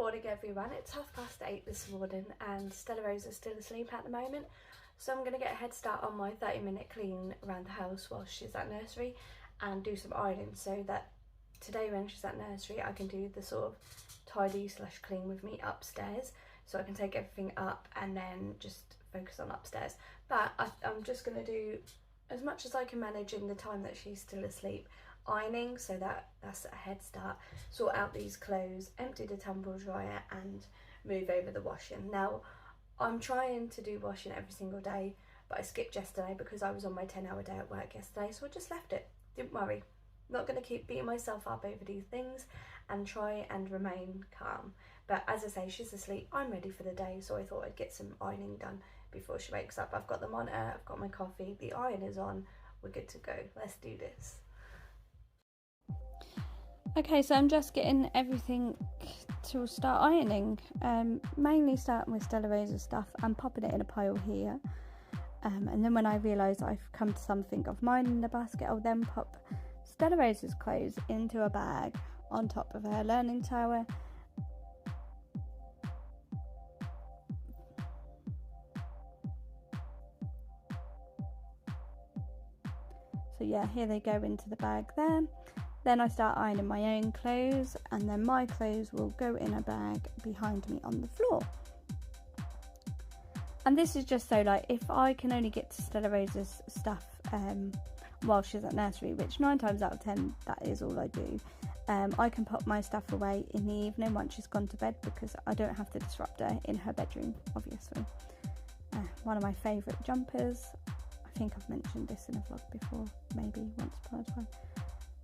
morning everyone, it's 8:30 this morning and Stella-Rose is still asleep at the moment, so I'm going to get a head start on my 30-minute clean around the house while she's at nursery and do some ironing, so that today when she's at nursery I can do the sort of tidy / clean with me upstairs, so I can take everything up and then just focus on upstairs. But I'm just going to do as much as I can manage in the time that she's still asleep, ironing, so that's a head start, sort out these clothes, empty the tumble dryer and move over the washing. Now I'm trying to do washing every single day, but I skipped yesterday because I was on my 10-hour day at work yesterday, so I just left it. Didn't worry, not going to keep beating myself up over these things and try and remain calm. But as I say, she's asleep, I'm ready for the day, so I thought I'd get some ironing done before she wakes up. I've got the monitor, I've got my coffee, the iron is on, we're good to go. Let's do this. Okay, so I'm just getting everything to start ironing, mainly starting with Stella-Rose's stuff and popping it in a pile here, and then when I realise I've come to something of mine in the basket, I'll then pop Stella-Rose's clothes into a bag on top of her learning tower. So yeah, here they go into the bag there. Then I start ironing my own clothes, and then my clothes will go in a bag behind me on the floor. And this is just so, like, if I can only get to Stella-Rose's stuff while she's at nursery, which 9 times out of 10 that is all I do, I can put my stuff away in the evening once she's gone to bed, because I don't have to disrupt her in her bedroom, obviously. One of my favourite jumpers, I think I've mentioned this in a vlog before, maybe once upon a time.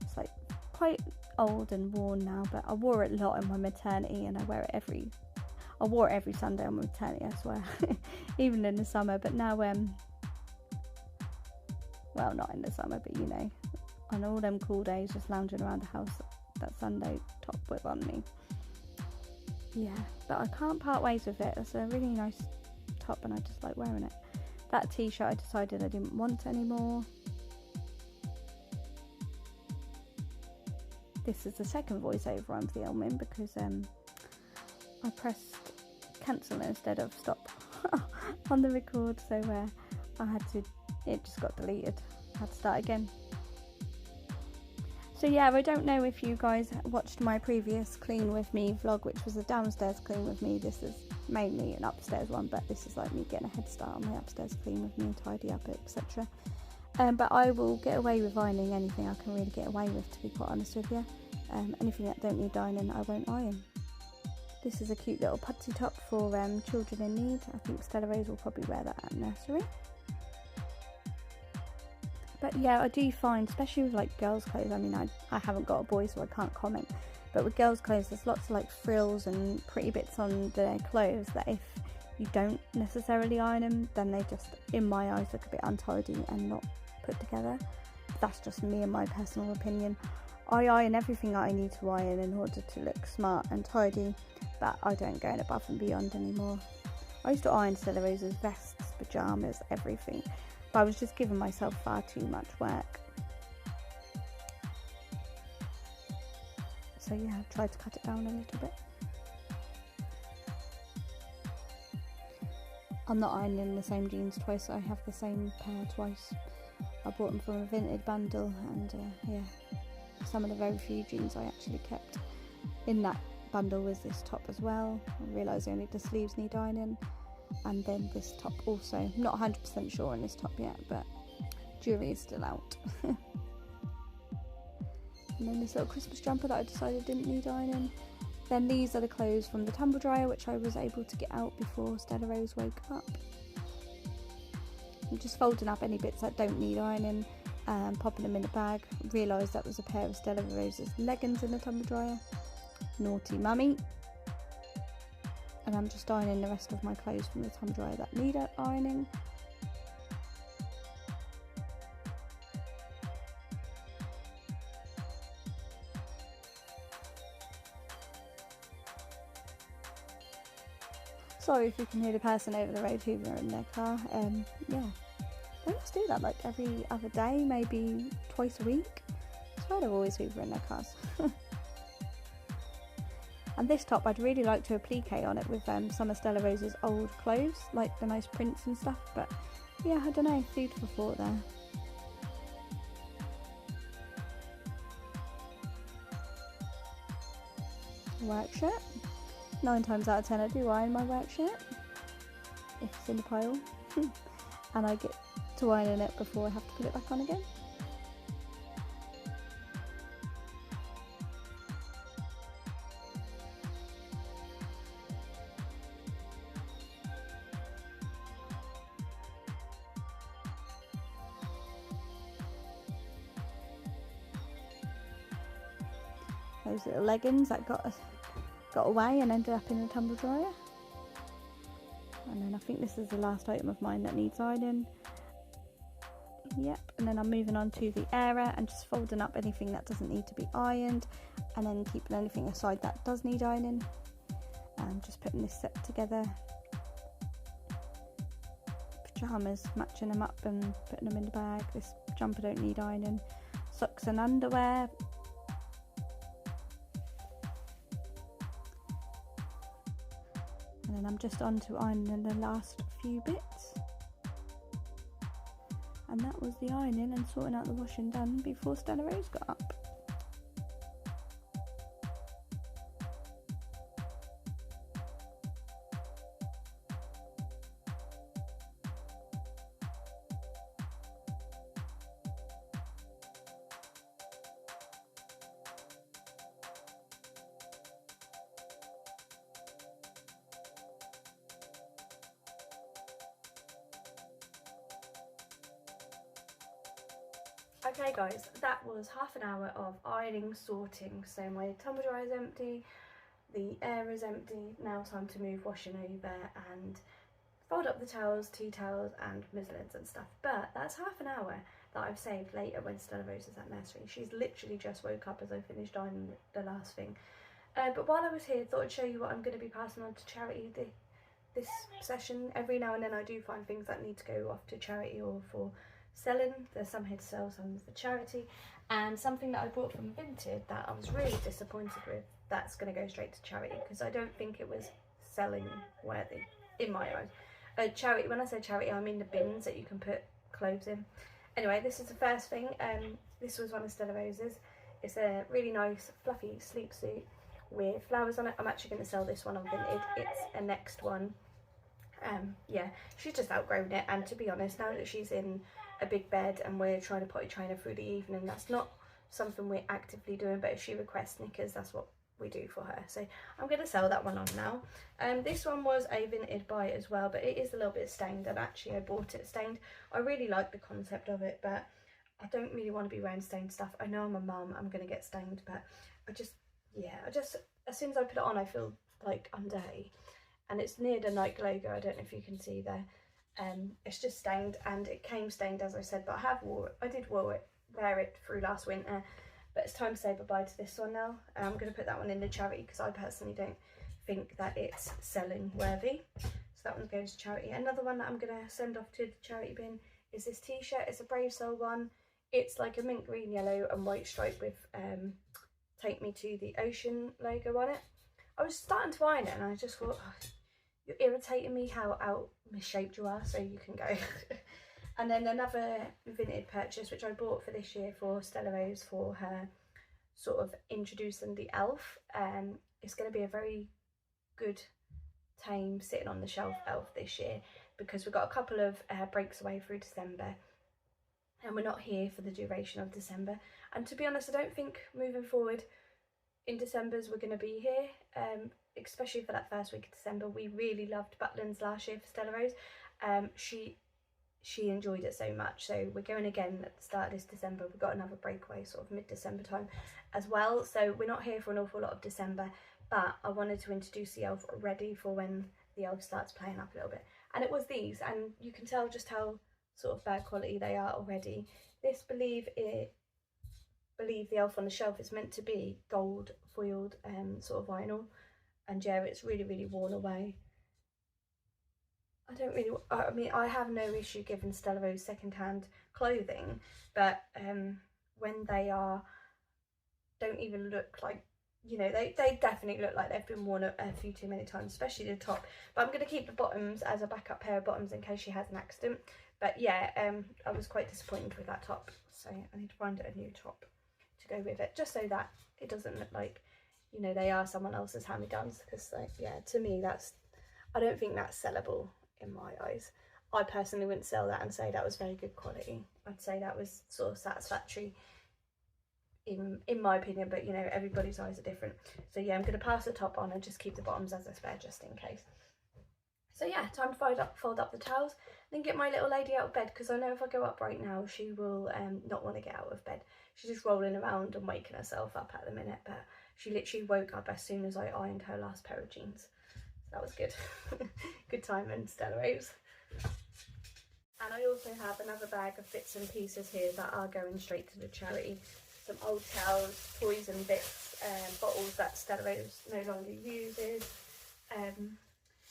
It's like quite old and worn now, but I wore it a lot in my maternity, and I wore it every Sunday on my maternity, I swear. Even in the summer, but now well, not in the summer, but you know, on all them cool days just lounging around the house, that Sunday top with on me. Yeah, but I can't part ways with it. It's a really nice top and I just like wearing it. That t-shirt I decided I didn't want anymore. This is the second voiceover I'm filming because I pressed cancel instead of stop on the record, so it just got deleted. I had to start again. So yeah, I don't know if you guys watched my previous clean with me vlog, which was a downstairs clean with me. This is mainly an upstairs one, but this is like me getting a head start on my upstairs clean with me and tidy up, etc. But I will get away with ironing anything I can really get away with, to be quite honest with you. Anything that don't need ironing, I won't iron. This is a cute little pudsey top for children in need. I think Stella-Rose will probably wear that at nursery. But yeah, I do find, especially with like girls' clothes, I mean, I haven't got a boy so I can't comment, but with girls' clothes there's lots of like frills and pretty bits on their clothes that if you don't necessarily iron them, then they just, in my eyes, look a bit untidy and not put together. That's just me and my personal opinion. I iron everything I need to iron in order to look smart and tidy, but I don't go above and beyond anymore. I used to iron Stella-Rose's vests, pyjamas, everything, but I was just giving myself far too much work. So yeah, I've tried to cut it down a little bit. I'm not ironing the same jeans twice, I have the same pair twice. I bought them from a vintage bundle, and yeah, some of the very few jeans I actually kept. In that bundle was this top as well. I realised only the sleeves need ironing, and then this top also. I'm not 100% sure on this top yet, but jury is still out. And then this little Christmas jumper that I decided didn't need ironing. Then these are the clothes from the tumble dryer, which I was able to get out before Stella-Rose woke up. I'm just folding up any bits that don't need ironing and popping them in a bag. Realised that was a pair of Stella-Rose's leggings in the tumble dryer. Naughty mummy. And I'm just ironing the rest of my clothes from the tumble dryer that need ironing. Sorry if you can hear the person over the road hoovering in their car. Yeah, they must do that like every other day, maybe twice a week. I swear they're always hoovering their cars. And this top, I'd really like to applique on it with some of Stella-Rose's old clothes, like the nice prints and stuff. But yeah, I don't know, food for thought there. Work shirt. 9 times out of 10 I do iron my work shirt if it's in the pile and I get to iron it before I have to put it back on again. Those little leggings that got away and ended up in the tumble dryer. And then I think this is the last item of mine that needs ironing. Yep, and then I'm moving on to the area and just folding up anything that doesn't need to be ironed, and then keeping anything aside that does need ironing. And just putting this set together. Pyjamas, matching them up and putting them in the bag. This jumper don't need ironing. Socks and underwear. And then I'm just on to ironing the last few bits. And that was the ironing and sorting out the washing done before Stella-Rose got up. Okay guys, that was half an hour of ironing, sorting. So my tumble dryer is empty, the air is empty. Now time to move washing over and fold up the towels, tea towels and muslins and stuff. But that's half an hour that I've saved later when Stella-Rose is at nursery. She's literally just woke up as I finished ironing the last thing. But while I was here, I thought I'd show you what I'm going to be passing on to charity this session. Every now and then I do find things that need to go off to charity or for selling. There's some here to sell, some for charity, and something that I bought from Vinted that I was really disappointed with, that's going to go straight to charity because I don't think it was selling worthy in my eyes. Charity, when I say charity, I mean the bins that you can put clothes in. Anyway, this is the first thing. This was one of Stella-Rose's. It's a really nice fluffy sleep suit with flowers on it. I'm actually going to sell this one on Vinted. It's a next one. Yeah, she's just outgrown it, and to be honest, now that she's in a big bed and we're trying to potty train her through the evening, that's not something we're actively doing, but if she requests knickers, that's what we do for her. So I'm going to sell that one on now. This one was a Vinted buy as well, but it is a little bit stained, and actually I bought it stained. I really like the concept of it, but I don't really want to be wearing stained stuff. I know I'm a mum, I'm going to get stained, but I just as soon as I put it on I feel like I'm dirty. And it's near the Nike logo, I don't know if you can see there. It's just stained, and it came stained as I said, but I did wear it through last winter, but it's time to say bye-bye to this one now. I'm going to put that one in the charity because I personally don't think that it's selling worthy. So that one's going to charity. Another one that I'm going to send off to the charity bin is this t-shirt. It's a Brave Soul one. It's like a mint green, yellow and white stripe with Take Me to the Ocean logo on it. I was starting to iron it and I just thought, oh, you're irritating me how out misshaped you are, so you can go. And then another Vinted purchase which I bought for this year for Stella-Rose for her sort of introducing the elf. It's going to be a very good tame sitting on the shelf elf this year because we've got a couple of breaks away through December and we're not here for the duration of December. And to be honest, I don't think moving forward in December's we're going to be here, especially for that first week of December. We really loved Butlins last year for Stella-Rose. She enjoyed it so much, so we're going again at the start of this December. We've got another breakaway sort of mid-December time as well, so we're not here for an awful lot of December, but I wanted to introduce the elf ready for when the elf starts playing up a little bit. And it was these, and you can tell just how sort of bad quality they are already. This Believe the Elf on the Shelf is meant to be gold foiled sort of vinyl, and yeah, it's really worn away. I mean, I have no issue giving Stella-Rose second-hand clothing, but when they don't even look like you know, they definitely look like they've been worn a few too many times, especially the top. But I'm going to keep the bottoms as a backup pair of bottoms in case she has an accident. But yeah, I was quite disappointed with that top, so I need to find a new top to go with it, just so that it doesn't look like, you know, they are someone else's hand-me-downs, because like, yeah, to me I don't think that's sellable in my eyes. I personally wouldn't sell that and say that was very good quality. I'd say that was sort of satisfactory in my opinion, but you know, everybody's eyes are different. So yeah, I'm going to pass the top on and just keep the bottoms as a spare just in case. So yeah, time to fold up the towels, then get my little lady out of bed, because I know if I go up right now she will not want to get out of bed. She's just rolling around and waking herself up at the minute, but she literally woke up as soon as I ironed her last pair of jeans. So that was good. Good time in Stella-Rose. And I also have another bag of bits and pieces here that are going straight to the charity. Some old towels, toys and bits, bottles that Stella-Rose no longer uses.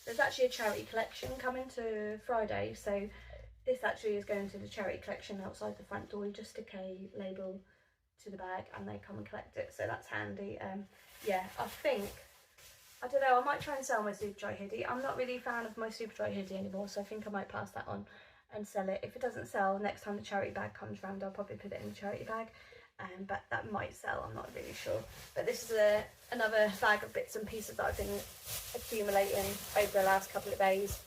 There's actually a charity collection coming to Friday, so this actually is going to the charity collection outside the front door. You just stick a label to the bag and they come and collect it, so that's handy. Yeah, I don't know, I might try and sell my super dry hoodie. I'm not really a fan of my super dry hoodie anymore, so I think I might pass that on and sell it. If it doesn't sell, next time the charity bag comes round, I'll probably put it in the charity bag. But that might sell, I'm not really sure. But this is another bag of bits and pieces that I've been accumulating over the last couple of days,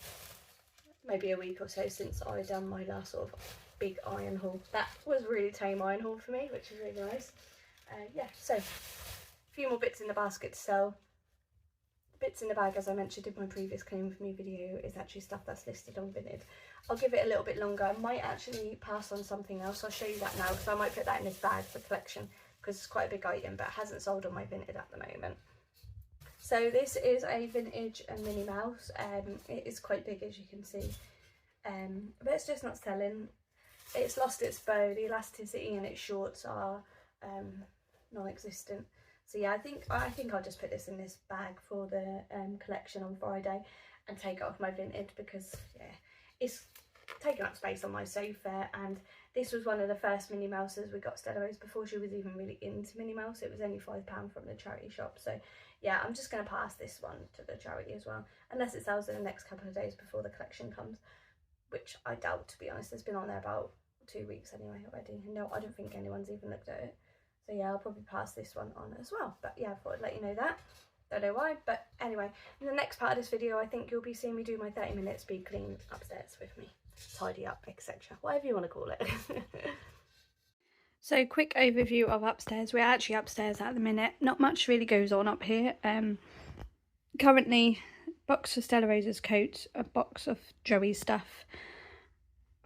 maybe a week or so since I done my last sort of big iron haul. That was a really tame iron haul for me, which is really nice. Yeah, so a few more bits in the basket to sell. Bits in the bag, as I mentioned in my previous clean with me video, is actually stuff that's listed on Vinted. I'll give it a little bit longer. I might actually pass on something else. I'll show you that now, because I might put that in this bag for collection, because it's quite a big item, but it hasn't sold on my Vinted at the moment. So this is a vintage Minnie Mouse. It is quite big, as you can see, but it's just not selling. It's lost its bow. The elasticity in its shorts are non-existent. So yeah, I think I'll just put this in this bag for the collection on Friday and take it off my Vinted, because yeah, it's taking up space on my sofa. And this was one of the first Minnie Mouses we got Stella-Rose before she was even really into Minnie Mouse. It was only £5 from the charity shop. So yeah, I'm just going to pass this one to the charity as well, unless it sells in the next couple of days before the collection comes, which I doubt, to be honest. It's been on there about 2 weeks anyway already. No, I don't think anyone's even looked at it. So yeah, I'll probably pass this one on as well. But yeah, I thought I'd let you know that. Don't know why, but anyway, in the next part of this video, I think you'll be seeing me do my 30-minute speed clean upstairs with me. Tidy up, etc. Whatever you want to call it. So quick overview of upstairs. We're actually upstairs at the minute. Not much really goes on up here. Currently, box of Stella-Rose's coats, a box of Joey's stuff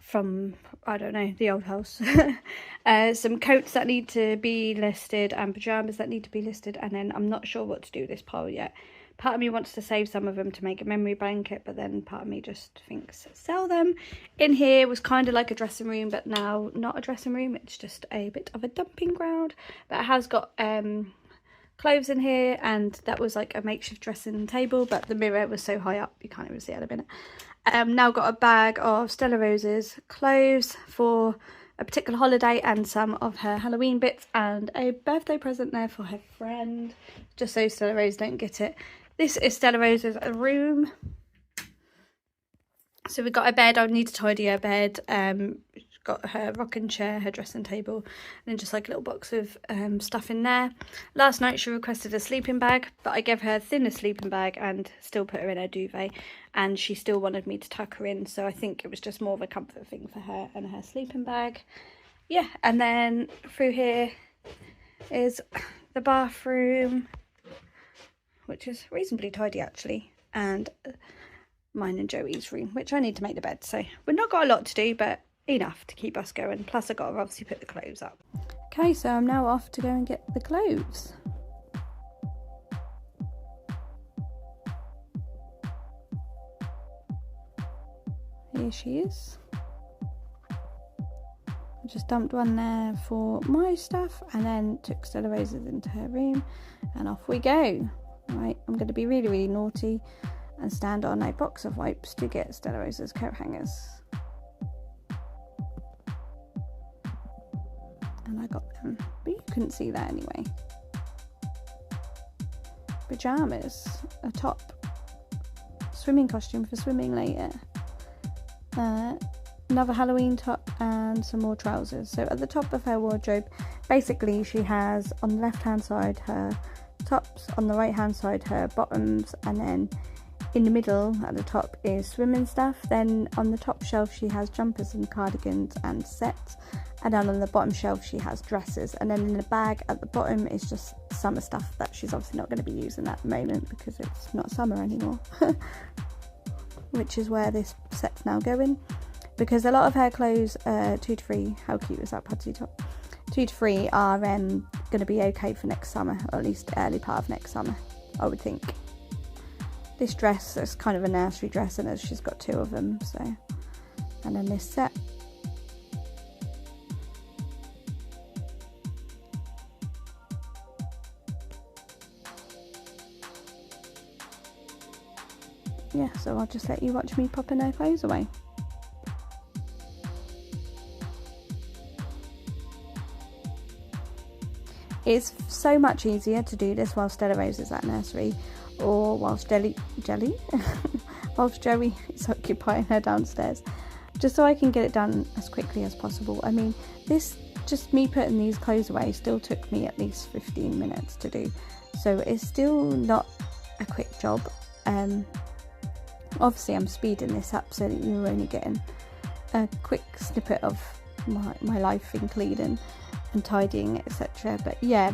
from, I don't know, the old house. Some coats that need to be listed and pyjamas that need to be listed, and then I'm not sure what to do with this pile yet. Part of me wants to save some of them to make a memory blanket, but then part of me just thinks sell them. In here was kind of like a dressing room, but now not a dressing room. It's just a bit of a dumping ground, but it has got clothes in here, and that was like a makeshift dressing table, but the mirror was so high up you can't even see it in a minute. Now got a bag of Stella-Rose's clothes for a particular holiday, and some of her Halloween bits, and a birthday present there for her friend, just so Stella-Rose don't get it. This is Stella-Rose's room. So we've got a bed. I need to tidy her bed. Got her rocking chair, her dressing table, and then just like a little box of stuff in there. Last night she requested a sleeping bag, but I gave her a thinner sleeping bag and still put her in her duvet, and she still wanted me to tuck her in, so I think it was just more of a comfort thing for her and her sleeping bag. Yeah, and then through here is the bathroom, which is reasonably tidy actually, and mine and Joey's room, which I need to make the bed, so we've not got a lot to do, but enough to keep us going. Plus I got to obviously put the clothes up. Okay, so I'm now off to go and get the clothes. Here she is. I just dumped one there for my stuff and then took Stella-Rose's into her room, and off we go. Right, I'm going to be really, really naughty and stand on a box of wipes to get Stella-Rose's coat hangers. And I got them, but you couldn't see that anyway. pyjamas, a top, swimming costume for swimming later, another Halloween top, and some more trousers. So at the top of her wardrobe, basically she has on the left hand side her tops, on the right hand side her bottoms, and then in the middle at the top is swimming stuff. Then on the top shelf she has jumpers and cardigans and sets, and then on the bottom shelf she has dresses, and then in the bag at the bottom is just summer stuff that she's obviously not going to be using at the moment because it's not summer anymore. Which is where this set's now going, because a lot of her clothes, 2 to 3, how cute is that putty top? 2 to 3 are going to be okay for next summer, or at least early part of next summer, I would think. This dress is kind of a nursery dress, and she's got 2 of them, so. And then this set. Yeah, so I'll just let you watch me popping her clothes away. It's so much easier to do this while Stella-Rose is at nursery, or whilst whilst Joey is occupying her downstairs, just so I can get it done as quickly as possible. I mean, this, just me putting these clothes away still took me at least 15 minutes to do, so it's still not a quick job. Obviously I'm speeding this up so that you're only getting a quick snippet of my life in cleaning and tidying, etc. But yeah,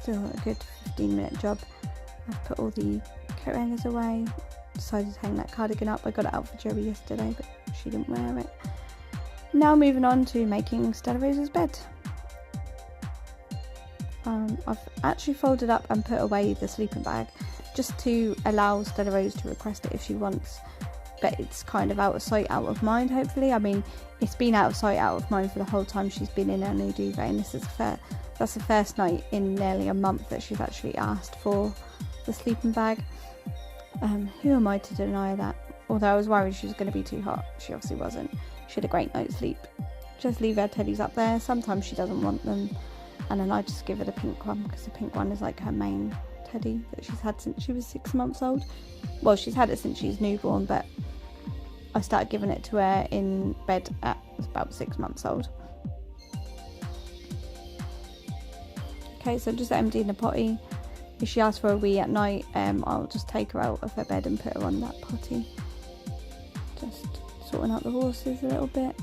still a good 15-minute job. I've put all the coat hangers away, decided to hang that cardigan up. I got it out for Joey yesterday, but she didn't wear it. Now moving on to making Stella-Rose's bed. I've actually folded up and put away the sleeping bag just to allow Stella-Rose to request it if she wants, but it's kind of out of sight, out of mind, hopefully. I mean, it's been out of sight, out of mind for the whole time she's been in her new duvet, and that's the first night in nearly a month that she's actually asked for the sleeping bag. Who am I to deny that? Although I was worried she was going to be too hot, she obviously wasn't. She had a great night's sleep. Just leave her teddies up there. Sometimes she doesn't want them, and then I just give her the pink one, because the pink one is like her main teddy that she's had since she was 6 months old. Well, she's had it since she's newborn, but I started giving it to her in bed at about 6 months old. Okay, so just emptying the potty. If she asks for a wee at night, I'll just take her out of her bed and put her on that potty. Just sorting out the horses a little bit.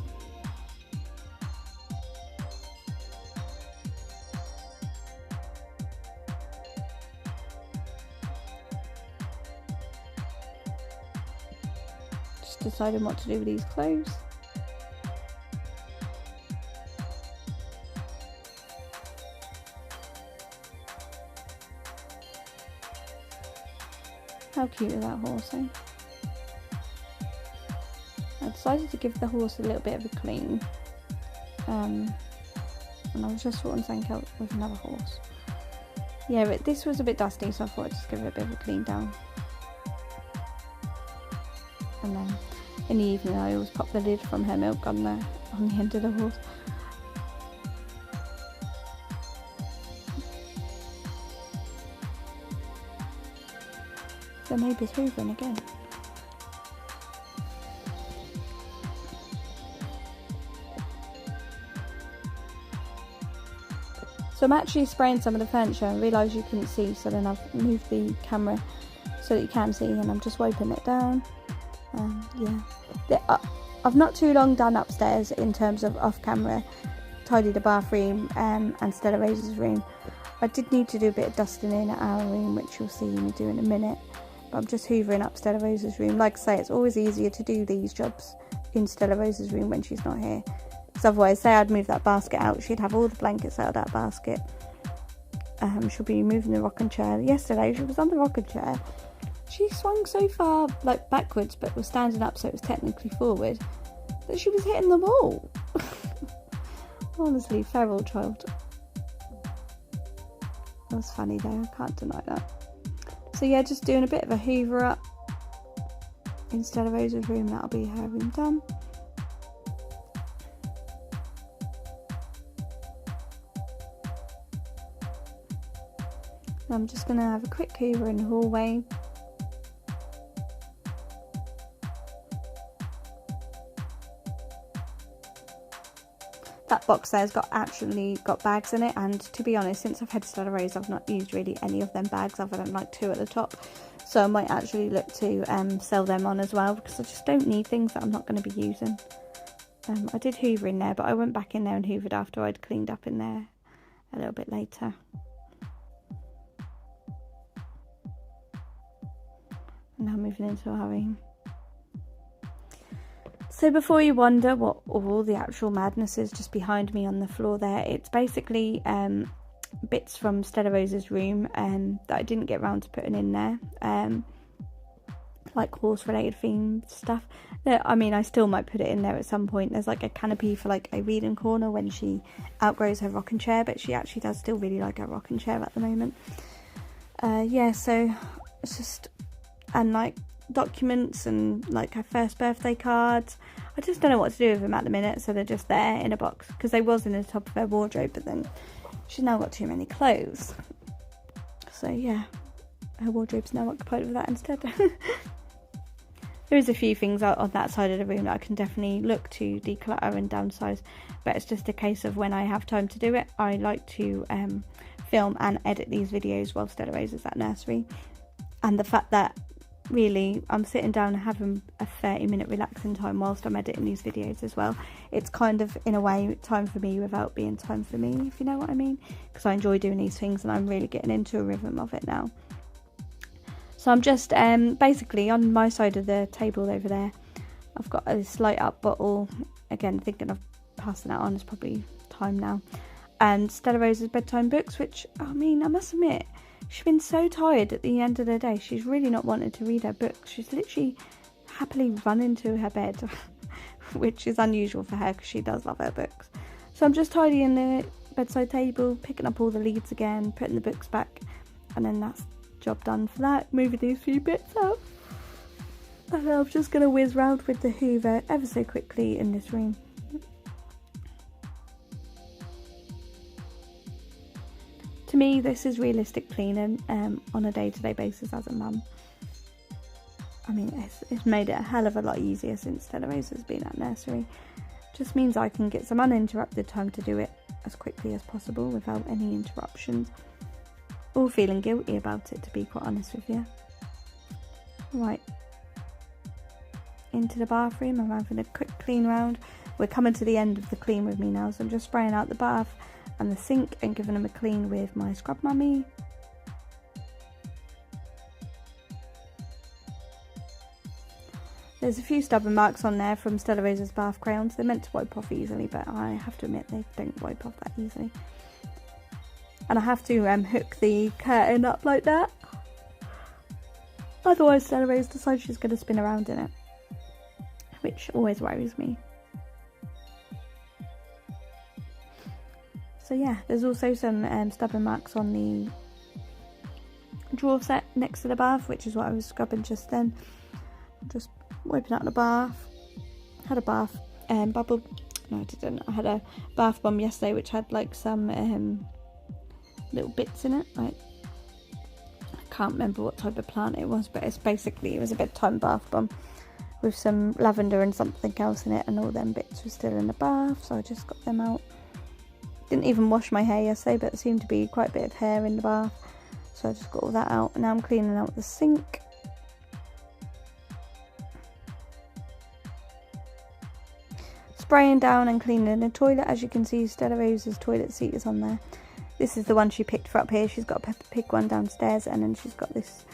Just deciding what to do with these clothes. How cute is that horse, eh? I decided to give the horse a little bit of a clean, and I was just sorting something out with another horse. Yeah, but this was a bit dusty, so I thought I'd just give it a bit of a clean down. And then in the evening I always pop the lid from her milk on the end of the horse. The neighbour's hoovering again. So I'm actually spraying some of the furniture and realised you couldn't see, so then I've moved the camera so that you can see, and I'm just wiping it down. Yeah, I've not too long done upstairs in terms of off camera, tidy the bathroom and Stella-Rose's room. I did need to do a bit of dusting in at our room, which you'll see me do in a minute. But I'm just hoovering up Stella-Rose's room. Like I say, it's always easier to do these jobs in Stella-Rose's room when she's not here. Because otherwise, say I'd move that basket out, she'd have all the blankets out of that basket. She'll be moving the rocking chair. Yesterday, she was on the rocking chair. She swung so far, like backwards, but was standing up, so it was technically forward, that she was hitting the wall. Honestly, feral child. That was funny though, I can't deny that. So yeah, just doing a bit of a hoover up in Stella-Rose's room. That'll be her room done. I'm just going to have a quick hoover in the hallway. That box there's actually got bags in it, and to be honest, since I've had Stella-Rose, I've not used really any of them bags other than like 2 at the top. So I might actually look to sell them on as well, because I just don't need things that I'm not going to be using. I did hoover in there, but I went back in there and hoovered after I'd cleaned up in there a little bit later. And now moving into a hurry. So before you wonder what all the actual madness is just behind me on the floor there, it's basically bits from Stella-Rose's room that I didn't get around to putting in there, like horse related themed stuff. I mean, I still might put it in there at some point. There's like a canopy for like a reading corner when she outgrows her rocking chair, but she actually does still really like her rocking chair at the moment. Yeah, so it's just, and like documents and like her first birthday cards. I just don't know what to do with them at the minute, so they're just there in a box, because they was in the top of her wardrobe, but then she's now got too many clothes, so yeah, her wardrobe's now occupied with that instead. There is a few things out on that side of the room that I can definitely look to declutter and downsize, but it's just a case of when I have time to do it. I like to film and edit these videos while Stella-Rose is at nursery, and the fact that really I'm sitting down and having a 30-minute relaxing time whilst I'm editing these videos as well. It's kind of, in a way, time for me without being time for me, if you know what I mean, because I enjoy doing these things and I'm really getting into a rhythm of it now. So I'm just basically on my side of the table over there, I've got this light up bottle, again thinking of passing that on, it's probably time now, and Stella-Rose's bedtime books, which, I mean, I must admit, she's been so tired at the end of the day. She's really not wanted to read her books. She's literally happily run into her bed, which is unusual for her because she does love her books. So I'm just tidying the bedside table, picking up all the leads again, putting the books back, and then that's job done for that. Moving these few bits out. And I'm just going to whiz round with the hoover ever so quickly in this room. To me, this is realistic cleaning on a day-to-day basis as a mum. I mean, it's made it a hell of a lot easier since Stella-Rose has been at nursery. Just means I can get some uninterrupted time to do it as quickly as possible without any interruptions, or feeling guilty about it, to be quite honest with you. Right, into the bathroom. I'm having a quick clean round. We're coming to the end of the clean with me now, so I'm just spraying out the bath and the sink and giving them a clean with my Scrub Mummy. There's a few stubborn marks on there from Stella-Rose's bath crayons. They're meant to wipe off easily, but I have to admit they don't wipe off that easily. And I have to hook the curtain up like that, otherwise Stella-Rose decides she's going to spin around in it, which always worries me. So yeah, there's also some stubborn marks on the drawer set next to the bath, which is what I was scrubbing just then. Just wiping out the bath. Had a bath bubble. No, I didn't. I had a bath bomb yesterday, which had like some little bits in it. Like, I can't remember what type of plant it was, but it was a bedtime bath bomb with some lavender and something else in it, and all them bits were still in the bath, so I just got them out. Didn't even wash my hair yesterday, but there seemed to be quite a bit of hair in the bath, so I just got all that out. And now I'm cleaning out the sink. Spraying down and cleaning the toilet. As you can see, Stella-Rose's toilet seat is on there. This is the one she picked for up here. She's got a Peppa Pig one downstairs, and then she's got this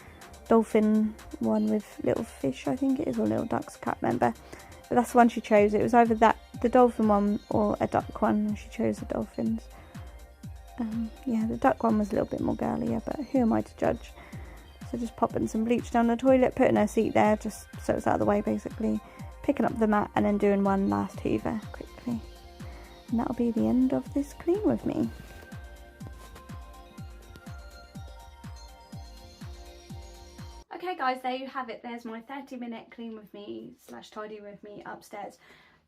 dolphin one with little fish, I think it is, or little ducks, I can't remember. But that's the one she chose. It was either that, the dolphin one, or a duck one, and she chose the dolphins. Yeah, the duck one was a little bit more girlier, but who am I to judge? So just popping some bleach down the toilet, putting her seat there just so it's out of the way basically, picking up the mat and then doing one last hoover quickly. And that'll be the end of this clean with me. Okay guys, there you have it. There's my 30-minute clean with me / tidy with me upstairs.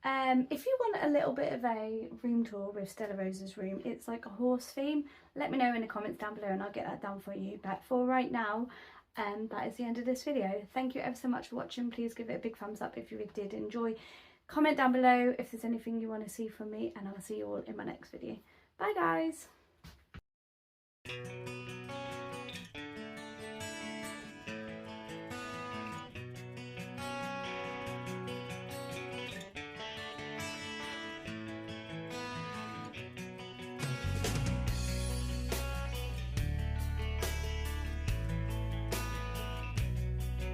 If you want a little bit of a room tour with Stella-Rose's room, it's like a horse theme. Let me know in the comments down below and I'll get that done for you. But for right now, that is the end of this video. Thank you ever so much for watching. Please give it a big thumbs up if you really did enjoy. Comment down below if there's anything you want to see from me, and I'll see you all in my next video. Bye guys!